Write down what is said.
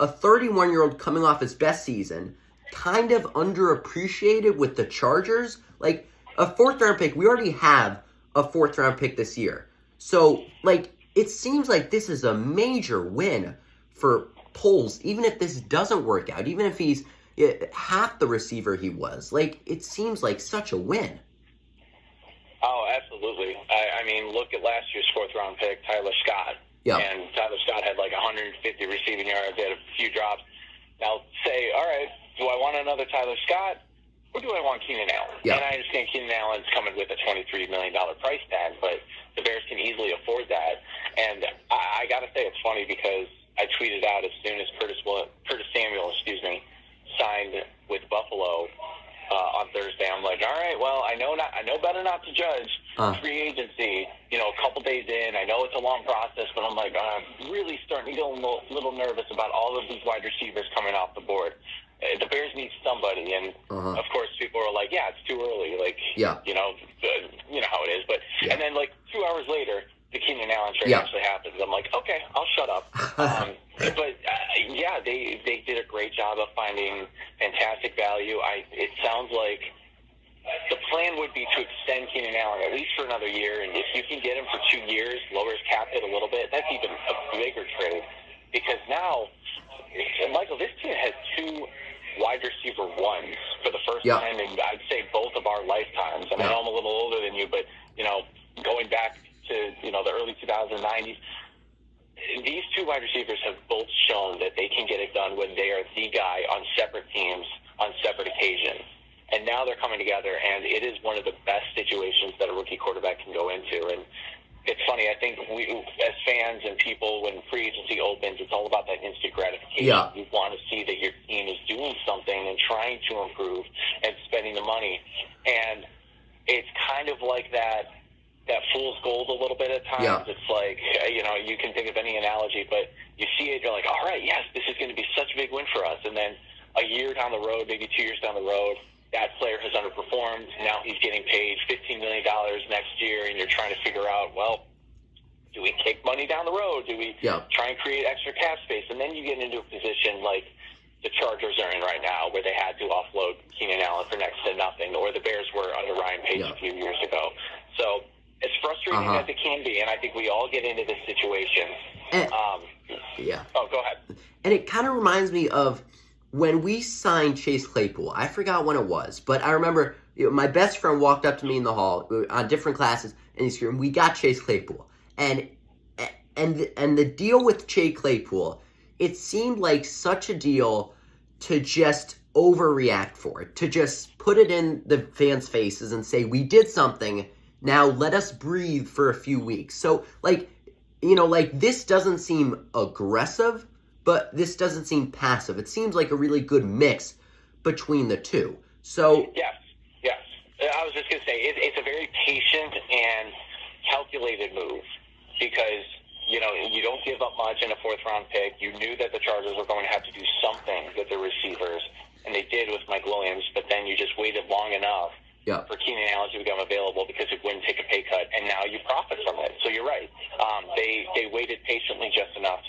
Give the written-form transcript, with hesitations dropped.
a 31-year-old coming off his best season, kind of underappreciated with the Chargers. Like, a fourth-round pick, we already have a fourth-round pick this year. So, like, it seems like this is a major win for Poles, even if this doesn't work out, even if he's half the receiver he was. Like, it seems like such a win. Oh, absolutely. I mean, look at last year's fourth-round pick, Tyler Scott. Yeah. And Tyler Scott had like 150 receiving yards, had a few drops. Now, say, all right, do I want another Tyler Scott, or do I want Keenan Allen? Yeah. And I understand Keenan Allen's coming with a $23 million price tag, but the Bears can easily afford that. And I got to say, it's funny because I tweeted out as soon as Curtis Samuel, signed with Buffalo on Thursday. I'm like, all right, well, I know better not to judge free agency. A couple days in, I know it's a long process, but I'm like, I'm really starting to get a little nervous about all of these wide receivers coming off the board. The Bears need somebody, and of course, people are like, yeah, it's too early. Like, you know how it is. But and then like 2 hours later, the Keenan Allen trade actually happens. I'm like, okay, I'll shut up. But they did a great job of finding fantastic value. It sounds like the plan would be to extend Keenan Allen at least for another year, and if you can get him for 2 years, lower his cap hit a little bit, that's even a bigger trade. Because now, Michael, this team has 2 wide receiver ones for the first time in, I'd say, both of our lifetimes. And I know I'm a little older than you, but, going back to, the early 2090s, these 2 wide receivers have both shown that they can get it done when they are the guy on separate teams on separate occasions. And now they're coming together, and it is one of the best situations that a rookie quarterback can go into. And it's funny, I think we, as fans and people, when free agency opens, it's all about that instant gratification. Yeah. You want to see that your team is doing something and trying to improve and spending the money. And it's kind of like that fool's gold a little bit at times. Yeah. It's like, you can think of any analogy, but you see it, you're like, all right, yes, this is going to be such a big win for us. And then a year down the road, maybe 2 years down the road, that player has underperformed. Now he's getting paid $15 million next year, and you're trying to figure out, well, do we kick money down the road? Do we try and create extra cap space? And then you get into a position like the Chargers are in right now, where they had to offload Keenan Allen for next to nothing, or the Bears were under Ryan Pace a few years ago. So as frustrating as it can be, and I think we all get into this situation. Oh, go ahead. And it kind of reminds me of when we signed Chase Claypool. I forgot when it was, but I remember my best friend walked up to me in the hall on different classes, and he screamed, "We got Chase Claypool!" And the deal with Chase Claypool, it seemed like such a deal to just overreact for it, to just put it in the fans' faces and say, "We did something. Now let us breathe for a few weeks." So, this doesn't seem aggressive, but this doesn't seem passive. It seems like a really good mix between the two. So Yes. I was just going to say, it's a very patient and calculated move because, you don't give up much in a fourth-round pick. You knew that the Chargers were going to have to do something with their receivers, and they did with Mike Williams, but then you just waited long enough for Keenan Allen to become available because it wouldn't take a pay cut, and now you profit from it. So you're right. They waited patiently just enough